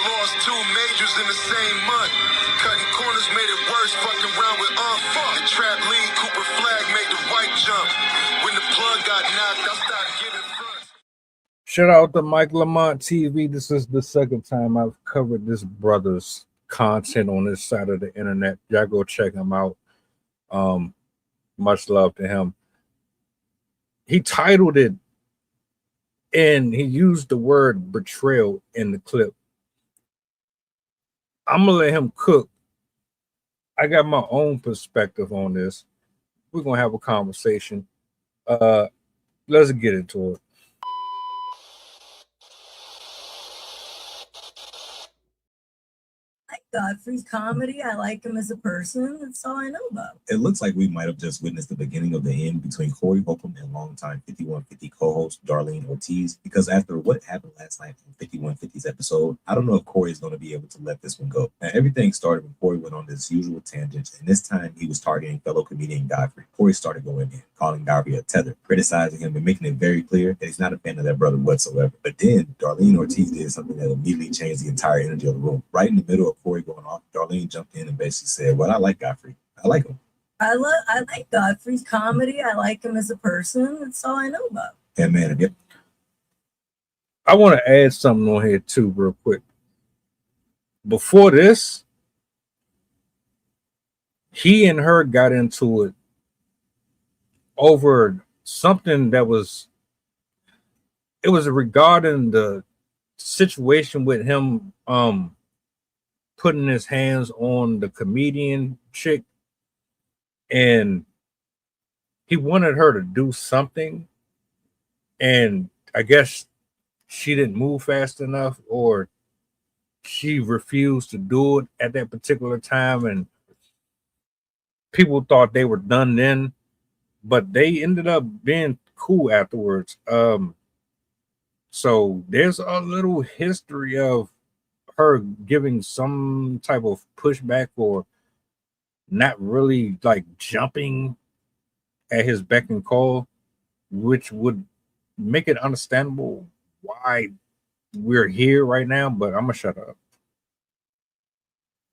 lost 2 majors in the same month. Cutting corners made it worse, fucking around with fuck. The trap lead, Cooper flag made the white jump. When the plug got knocked, I started giving fronts. Shout out to Mike Lamont TV. This is the second time I've covered this brother's content on this side of the internet. Y'all go check him out. Much love to him. He titled it, and he used the word betrayal in the clip. I'm gonna let him cook. I got my own perspective on this. We're gonna have a conversation. Let's get into it. Godfrey's comedy. I like him as a person. That's all I know about. It looks like we might have just witnessed the beginning of the end between Corey Holcomb and longtime 5150 co-host Darlene Ortiz, because after what happened last night on 5150's episode, I don't know if Corey is going to be able to let this one go. Now, everything started when Corey went on this usual tangent, and this time he was targeting fellow comedian Godfrey. Corey started going in, calling Godfrey a tether, criticizing him and making it very clear that he's not a fan of that brother whatsoever. But then Darlene Ortiz did something that immediately changed the entire energy of the room. Right in the middle of Corey going off, Darlene jumped in and basically said, well, I like Godfrey. I like him. I like Godfrey's comedy. I like him as a person. That's all I know about. Yeah, man. Yep. I want to add something on here too, real quick. Before this, he and her got into it over something that was regarding the situation with him putting his hands on the comedian chick, and he wanted her to do something, and I guess she didn't move fast enough, or she refused to do it at that particular time, and people thought they were done then, but they ended up being cool afterwards. So there's a little history of her giving some type of pushback or not really like jumping at his beck and call, which would make it understandable why we're here right now, but I'm gonna shut up.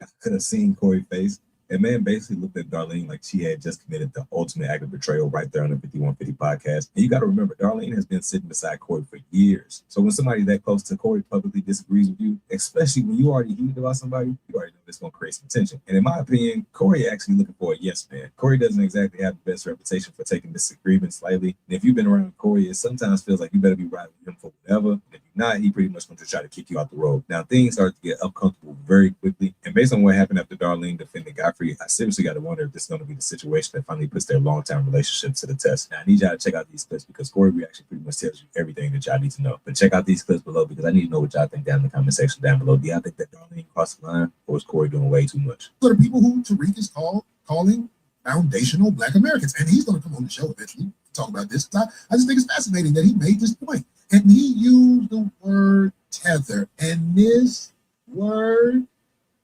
I could have seen Corey's face. And man basically looked at Darlene like she had just committed the ultimate act of betrayal right there on the 5150 podcast. And you got to remember, Darlene has been sitting beside Corey for years. So when somebody that close to Corey publicly disagrees with you, especially when you already heated about somebody, you already know it's going to create some tension. And in my opinion, Corey actually looking for a yes man. Corey doesn't exactly have the best reputation for taking disagreements lightly. And if you've been around Corey, it sometimes feels like you better be riding with him for whatever. And if you're not, he pretty much going to try to kick you out the road. Now, things start to get uncomfortable very quickly. And based on what happened after Darlene defended Godfrey, I seriously got to wonder if this is going to be the situation that finally puts their long-term relationship to the test. Now, I need y'all to check out these clips because Corey reaction pretty much tells you everything that y'all need to know. But check out these clips below because I need to know what y'all think down in the comment section down below. Do y'all think that Darlene crossed the line, or is Corey doing way too much? For the people who Tariq is calling foundational Black Americans, and he's going to come on the show eventually to talk about this. I just think it's fascinating that he made this point, and he used the word tether, and this word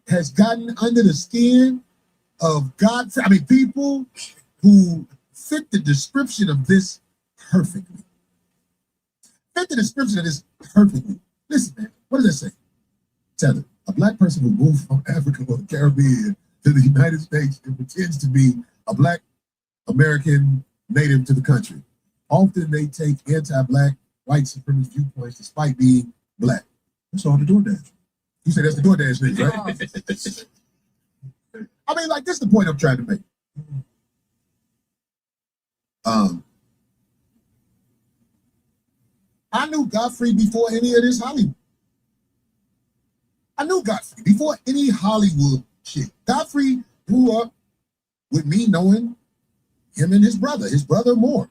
has gotten under the skin of Godfrey. I mean, people who fit the description of this perfectly. Listen, man, what does that say? Tether, a Black person who moved from Africa or the Caribbean to the United States and pretends to be a Black American native to the country. Often they take anti-Black white supremacist viewpoints despite being Black. That's all the DoorDash. You say that's the DoorDash thing, right? I mean, like, this is the point I'm trying to make. I knew Godfrey before any of this Hollywood. I knew Godfrey before any Hollywood shit. Godfrey grew up with me knowing him and his brother more.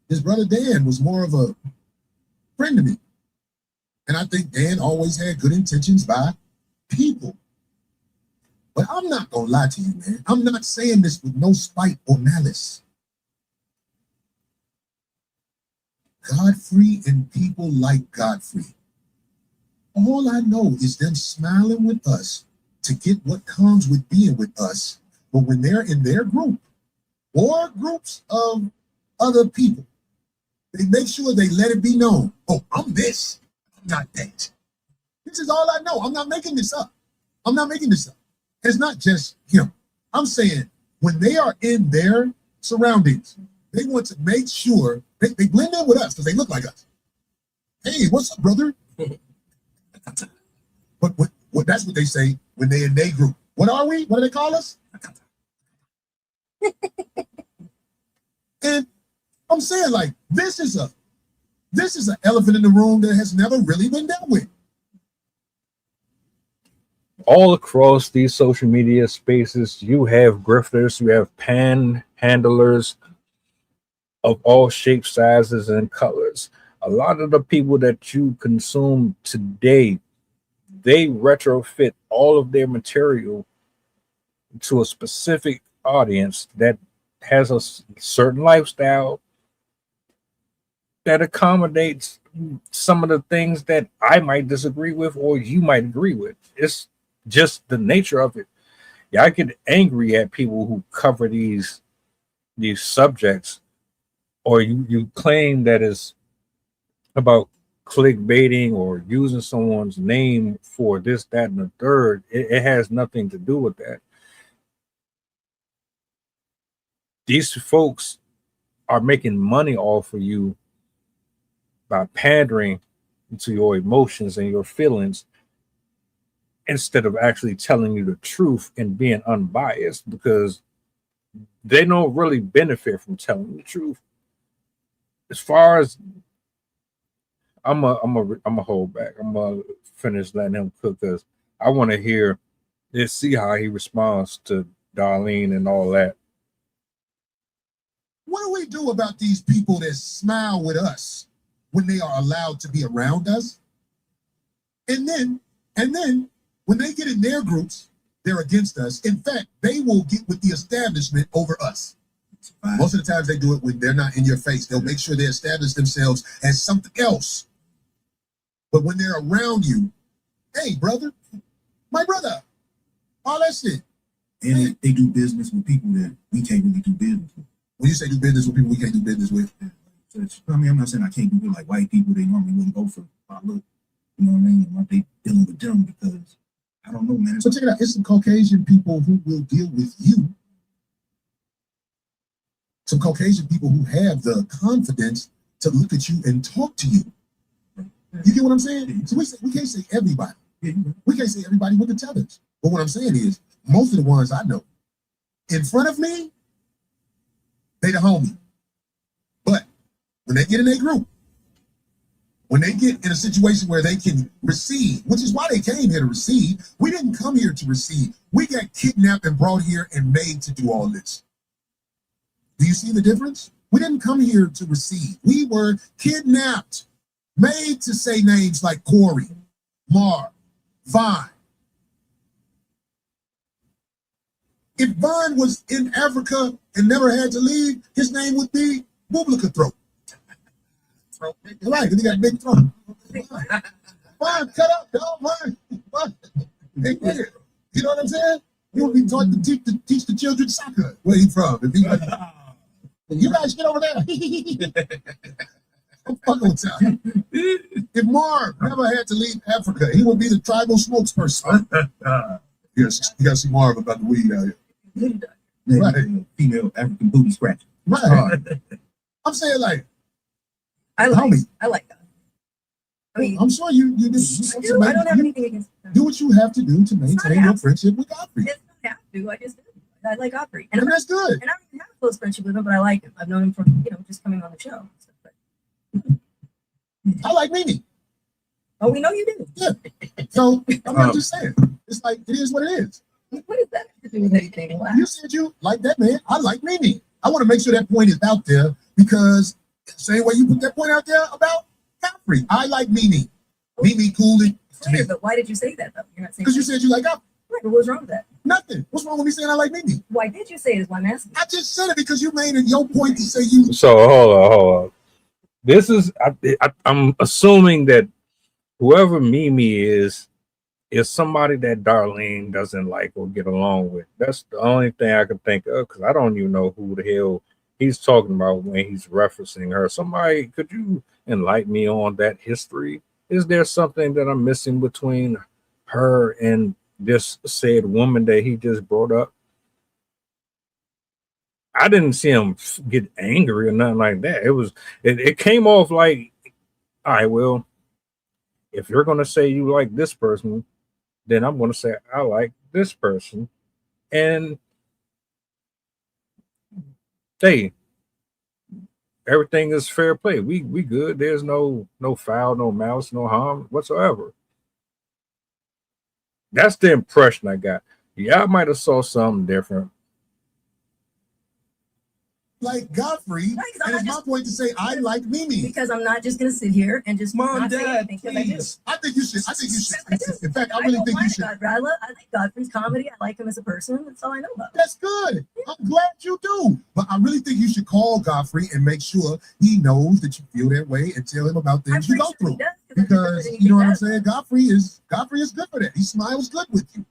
His brother Dan was more of a friend to me. And I think Dan always had good intentions by people. But I'm not going to lie to you, man. I'm not saying this with no spite or malice. Godfrey and people like Godfrey, all I know is them smiling with us to get what comes with being with us. But when they're in their group or groups of other people, they make sure they let it be known. Oh, I'm this, I'm not that. This is all I know. I'm not making this up. It's not just him. I'm saying when they are in their surroundings, they want to make sure they blend in with us because they look like us. Hey, what's up, brother? But what that's what they say when they in their group. What are we? What do they call us? And I'm saying, like, this is an elephant in the room that has never really been dealt with. All across these social media spaces, you have grifters, you have panhandlers of all shapes, sizes, and colors. A lot of the people that you consume today, they retrofit all of their material to a specific audience that has a certain lifestyle that accommodates some of the things that I might disagree with or you might agree with. It's just the nature of it. Yeah, I get angry at people who cover these subjects, or you claim that it's about clickbaiting or using someone's name for this, that, and the third. It has nothing to do with that. These folks are making money off of you by pandering to your emotions and your feelings instead of actually telling you the truth and being unbiased, because they don't really benefit from telling the truth. As far as I'm a hold back. I'm gonna finish letting him cook because I want to hear and see how he responds to Darlene and all that. What do we do about these people that smile with us when they are allowed to be around us? And then when they get in their groups, they're against us. In fact, they will get with the establishment over us. Most of the times they do it when they're not in your face. They'll make sure they establish themselves as something else. But when they're around you, hey, brother, my brother, all that shit. And they do business with people that we can't really do business with. When you say do business with people we can't do business with. I mean, I'm not saying I can't do it like white people. They normally wouldn't go for my look. You know what I mean? Like they dealing with them because I don't know, man. So check it out. It's some Caucasian people who will deal with you. Some Caucasian people who have the confidence to look at you and talk to you. You get what I'm saying? So we can't say everybody. We can't say everybody with the tethers. But what I'm saying is, most of the ones I know, in front of me, they the homie. But when they get in a group, when they get in a situation where they can receive, which is why they came here to receive, we didn't come here to receive. We got kidnapped and brought here and made to do all this. Do you see the difference? We didn't come here to receive. We were kidnapped, made to say names like Corey, Marv, Vaughn. If Vaughn was in Africa and never had to leave, his name would be Bublicka Throat. Right, because he got a big throat. Vaughn, cut up, dog. Vaun. Hey, you know what I'm saying? He would be taught to teach the children soccer. Where he from? If he, you guys get over there. I'm fucking with you. If Marv never had to leave Africa, he would be the tribal spokesperson. Yes, you got to see Marv about the weed out here. Right. Female African booty scratcher. Right. I'm saying, like, I like that. I mean, I'm sure you do. I don't have anything against them. Do what you have to do to maintain your friendship with Godfrey. It's not have to. I just do. I like Godfrey. And that's good. And I don't even have a close friendship with him, but I like him. I've known him from, just coming on the show. I like Mimi. Oh, we know you do. Yeah. So I'm just saying. It's like, it is what it is. What does that have to do with anything? Wow. You said you like that man. I like Mimi. I want to make sure that point is out there because same way you put that point out there about Godfrey. I like Mimi. Mimi cool to me. But why did you say that, though? You're not saying Because you said you like Godfrey. Right, but what's wrong with that? Nothing. What's wrong with me saying I like Mimi? Why did you say it is why I'm asking? I just said it because you made it your point to say you. So hold on. This is I'm assuming that whoever Mimi is somebody that Darlene doesn't like or get along with. That's the only thing I can think of because I don't even know who the hell he's talking about when he's referencing her. Somebody, could you enlighten me on that history? is there something that I'm missing between her and this said woman that he just brought up? I didn't see him get angry or nothing like that. It came off like, all right, well, if you're gonna say you like this person, then I'm gonna say I like this person. And hey, everything is fair play. We good. There's no foul, no malice, no harm whatsoever. That's the impression I got. Yeah, I might have saw something different. Like Godfrey, Right, 'cause I'm and it's not my point to say I like Mimi. Because I'm not just gonna sit here and just Mom, not say Dad, anything, 'cause I do. please. I think you should. I think you should. I do. In fact, I I really don't think you mind should. Godfrey. I like Godfrey's comedy. I like him as a person. That's all I know about him. That's good. I'm glad you do. But I really think you should call Godfrey and make sure he knows that you feel that way and tell him about I'm things you pretty go sure he through. does, 'cause I do Because everything you know he what I'm does. saying? Godfrey is good for that. He smiles good with you.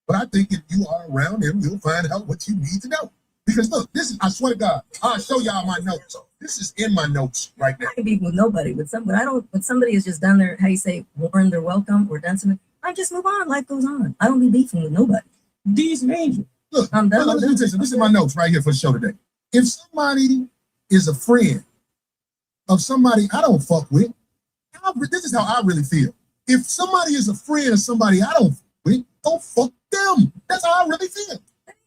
But I think if you are around him, you'll find out what you need to know. Because look, this is, I swear to God, I'll show y'all my notes. This is in my notes right now. I can be with nobody. When somebody has just done their, how you say, worn their welcome or done something, I just move on. Life goes on. I don't be beefing with nobody. Decent angel. Look, I'm done. let me tell you, this is my notes right here for the show today. If somebody is a friend of somebody I don't fuck with, this is how I really feel. If somebody is a friend of somebody I don't fuck with, don't fuck them. That's how I really feel.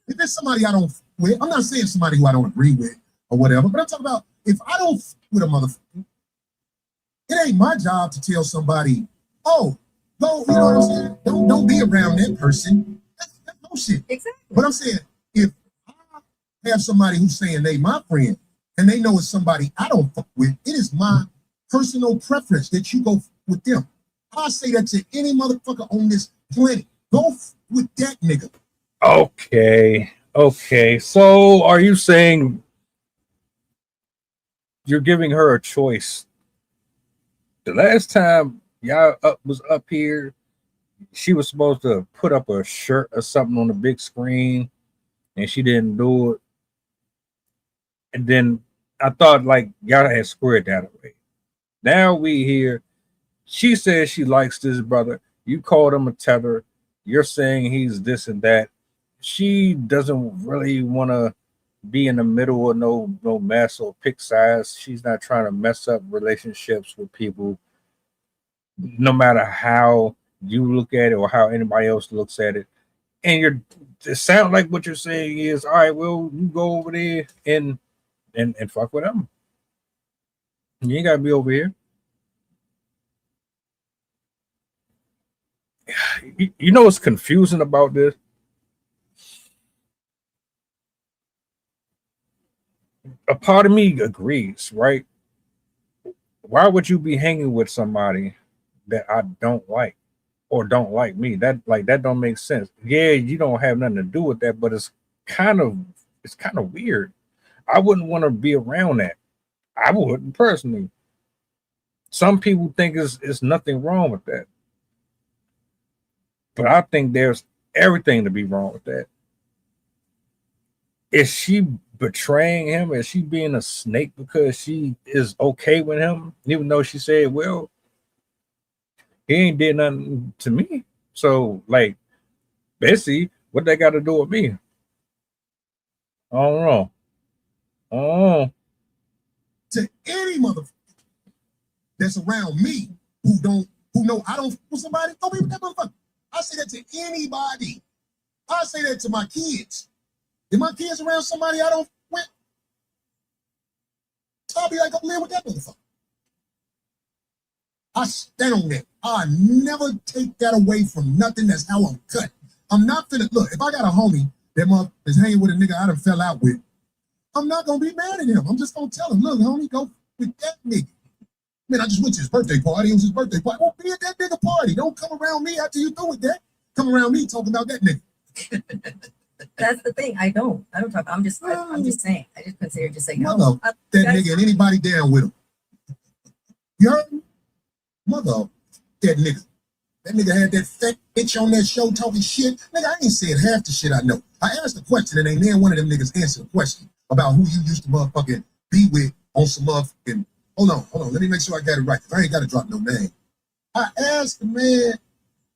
If it's somebody I don't fuck with, I'm not saying somebody who I don't agree with or whatever, but I'm talking about if I don't fuck with a motherfucker, it ain't my job to tell somebody, oh, no, you know what I'm saying? Don't be around that person. That's bullshit. Exactly. But I'm saying, if I have somebody who's saying they my friend and they know it's somebody I don't fuck with, it is my personal preference that you go with them. I say that to any motherfucker on this planet. Go with that nigga. Okay. So are you saying you're giving her a choice? The last time y'all was up here, she was supposed to put up a shirt or something on the big screen, and she didn't do it. And then I thought like y'all had squared that away. Now we here. She says she likes this brother. You called him a tether. You're saying he's this and that. She doesn't really want to be in the middle of no mess or pick sides. She's not trying to mess up relationships with people, no matter how you look at it or how anybody else looks at it. And it sounds like what you're saying is, all right, well, you go over there and fuck with them. You ain't gotta be over here. You know what's confusing about this? A part of me agrees, right? Why would you be hanging with somebody that I don't like or don't like me? That don't make sense. Yeah, you don't have nothing to do with that, but it's kind of weird. I wouldn't want to be around that. I wouldn't personally. Some people think it's nothing wrong with that. But I think there's everything to be wrong with that. Is she betraying him? Is she being a snake because she is okay with him? Even though she said, well, he ain't did nothing to me. So, like, basically, what they got to do with me? I don't know. Oh, To any motherfucker that's around me who know I don't fuck with somebody, don't be with that motherfucker. I say that to anybody. I say that to my kids. If my kids around somebody I don't fuck with, I'll be like, go live with that motherfucker. I stand on that. I never take that away from nothing. That's how I'm cut. I'm not finna, look, if I got a homie that is hanging with a nigga I done fell out with, I'm not gonna be mad at him. I'm just gonna tell him, look, homie, go with that nigga. Man, I just went to his birthday party. It was his birthday party. Well, be at that nigga party. Don't come around me after you through with that. Come around me talking about that nigga. That's the thing. I don't talk. I'm just saying. I just consider just saying, Mother, no. that nigga and anybody down with him. You heard me? Mother, that nigga. That nigga had that fat bitch on that show talking shit. Nigga, I ain't said half the shit I know. I asked a question and ain't never one of them niggas answered the question about who you used to motherfucking be with on some motherfucking. Hold on. Let me make sure I got it right. I ain't got to drop no name. I asked the man,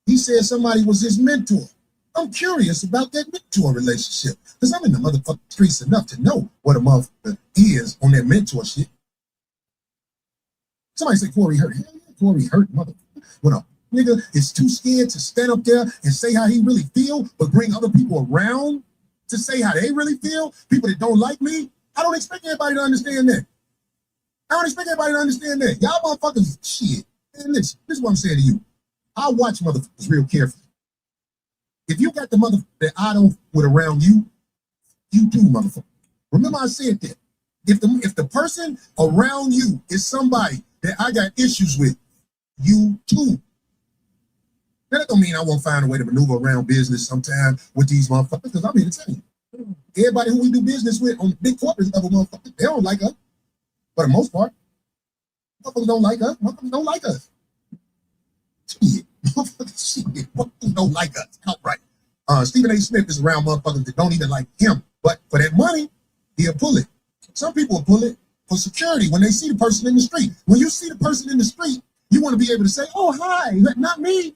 he said somebody was his mentor. I'm curious about that mentor relationship because I'm in the motherfucking streets enough to know what a motherfucker is on that mentorship. Somebody say Corey hurt. Hell yeah, Corey hurt, motherfucker. When a nigga is too scared to stand up there and say how he really feel, but bring other people around to say how they really feel, people that don't like me, I don't expect everybody to understand that. I don't expect everybody to understand that. Y'all motherfuckers, shit. And listen, this is what I'm saying to you. I watch motherfuckers real carefully. If you got the motherfucker that I don't with around you, you do, motherfucker. Remember I said that. If the person around you is somebody that I got issues with, you too. Now, that don't mean I won't find a way to maneuver around business sometime with these motherfuckers, because I'm here to tell you. Everybody who we do business with on the big corporate level, motherfuckers, they don't like us. For the most part, motherfuckers don't like us. Motherfuckers don't like us. Shit. Motherfuckers don't like us outright. Stephen A. Smith is around motherfuckers that don't even like him. But for that money, he'll pull it. Some people will pull it for security when they see the person in the street. When you see the person in the street, you want to be able to say, oh, hi, not me.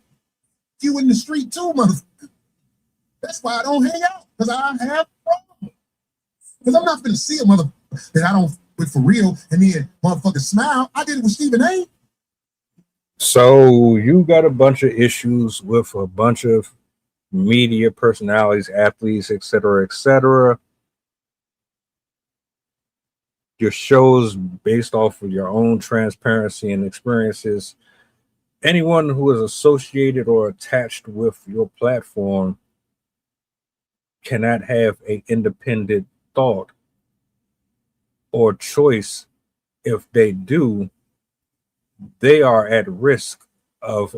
You in the street too, motherfucker. That's why I don't hang out, because I have problems. Because I'm not going to see a motherfucker that I don't with for real and then motherfucker smile. I did it with Stephen A. So you got a bunch of issues with a bunch of media personalities, athletes, etc., etc. Your shows based off of your own transparency and experiences. Anyone who is associated or attached with your platform cannot have an independent thought or choice. If they do, they are at risk of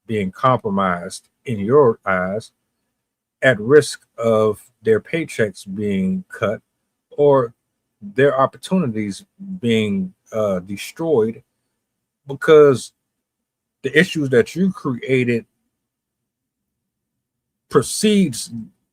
being compromised in your eyes, at risk of their paychecks being cut or their opportunities being destroyed, because the issues that you created precedes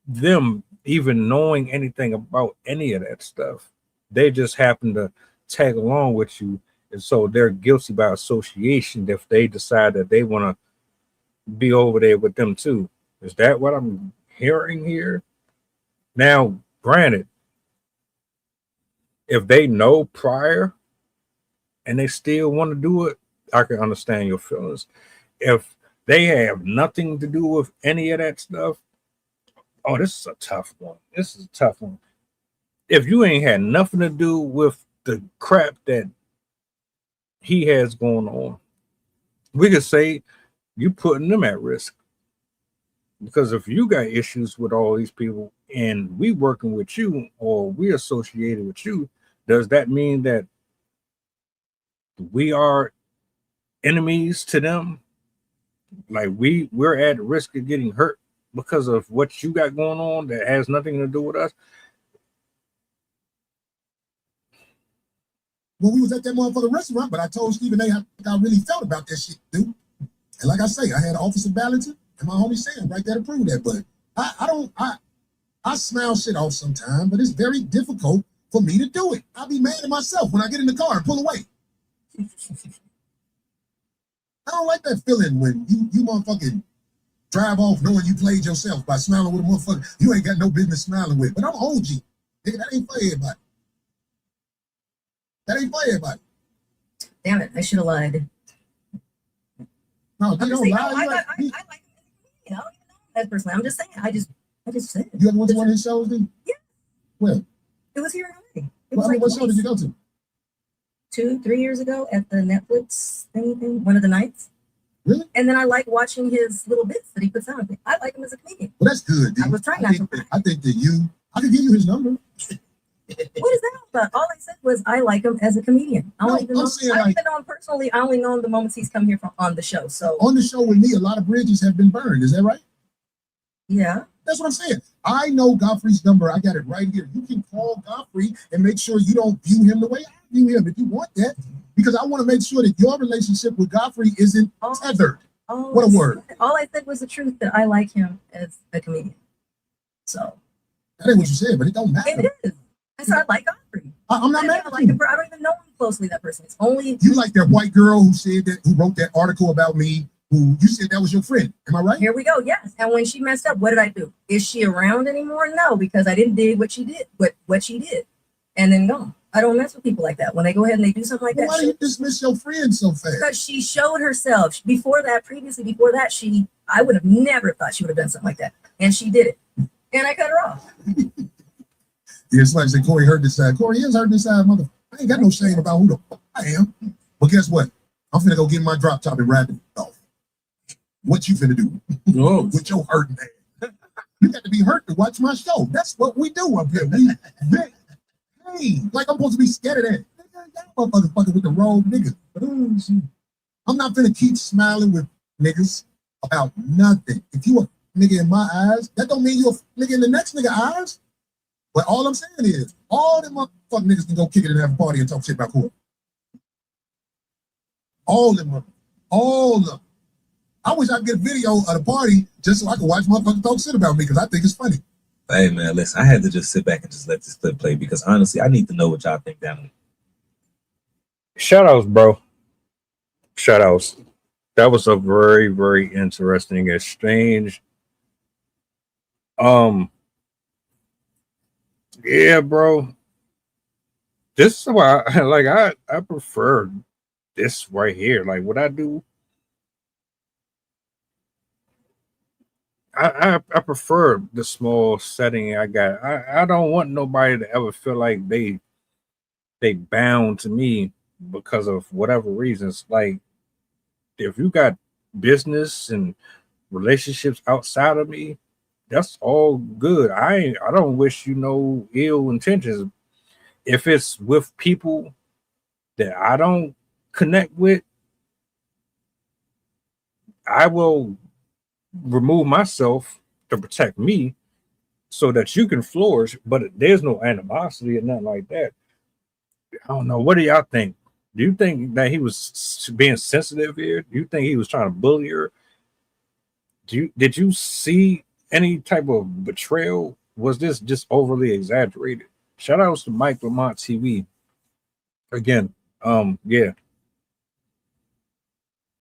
them even knowing anything about any of that stuff. They just happen to tag along with you, and so they're guilty by association if they decide that they want to be over there with them too. Is that what I'm hearing here? Now, granted, if they know prior and they still want to do it, I can understand your feelings. If they have nothing to do with any of that stuff, oh, this is a tough one. This is a tough one. If you ain't had nothing to do with the crap that he has going on, we could say you putting them at risk. Because if you got issues with all these people and we working with you or we associated with you, does that mean that we are enemies to them? Like we're at risk of getting hurt because of what you got going on that has nothing to do with us? When we was at that motherfucking restaurant, but I told Stephen A. how I really felt about that shit, dude. And like I say, I had Officer Ballington and my homie Sam right there to prove that. But I smile shit off sometimes, but it's very difficult for me to do it. I'll be mad at myself when I get in the car and pull away. I don't like that feeling when you motherfucking drive off knowing you played yourself by smiling with a motherfucker you ain't got no business smiling with. But I'm OG. Nigga, that ain't for everybody. That ain't for everybody. Damn it, I should have lied. No, they don't lie. I like him. You know, that personally. I'm just saying. I just said it. You ever went to one of his shows, dude? Yeah. Where? It was here in LA. It Well, was like what show did you go to? 2-3 years ago at the Netflix thing, one of the nights. Really? And then I like watching his little bits that he puts out. I like him as a comedian. Well, that's good, dude. I was trying not to. I think that I could give you his number. What is that about? All I said was I like him as a comedian. I don't even know him personally. I only know him the moments he's come here from on the show. So on the show with me, a lot of bridges have been burned. Is that right? Yeah. That's what I'm saying. I know Godfrey's number. I got it right here. You can call Godfrey and make sure you don't view him the way I view him if you want that. Because I want to make sure that your relationship with Godfrey isn't tethered. What a word. All I said was the truth, that I like him as a comedian. So that ain't what you said, but it don't matter. It is. I said I like Godfrey. I'm not mad at you. I don't even know him closely, that person. It's only you like that white girl who said that, who wrote that article about me, who you said that was your friend. Am I right? Here we go. Yes. And when she messed up, what did I do? Is she around anymore? No, because I didn't dig what she did, what she did, and then gone. I don't mess with people like that. When they go ahead and they do something like Well, that, why do you dismiss your friend so fast? because she showed herself before that. Previously, before that, I would have never thought she would have done something like that, and she did it, and I cut her off. Yeah, somebody say Corey hurt this side. Corey is hurt this side, mother. I ain't got no shame about who the fuck I am. But guess what? I'm finna go get my drop top and ride it off. What you finna do? No. With your hurting ass? You got to be hurt to watch my show. That's what we do up here. Hey, like I'm supposed to be scared of that. Y'all motherfuckers fucking with the wrong niggas. I'm not finna keep smiling with niggas about nothing. If you a nigga in my eyes, that don't mean you a nigga in the next nigga eyes. But all I'm saying is, all them motherfucking niggas can go kick it and have a party and talk shit about Corey. All them, all of them. I wish I could get a video of the party just so I could watch motherfuckers talk shit about me because I think it's funny. Hey man, listen, I had to just sit back and just let this clip play because honestly, I need to know what y'all think down there. Shout outs, bro. Shout outs. That was a very, very interesting exchange. Yeah, bro. This is why I prefer this right here. Like what I do, I prefer the small setting I got. I don't want nobody to ever feel like they bound to me because of whatever reasons. Like if you got business and relationships outside of me, that's all good. I don't wish you no ill intentions. If it's with people that I don't connect with, I will remove myself to protect me so that you can flourish, but there's no animosity or nothing like that. I don't know. What do y'all think? Do you think that he was being sensitive here? Do you think he was trying to bully her? Did you see any type of betrayal? Was this just overly exaggerated? Shout outs to Mike Lamont TV. Again, yeah.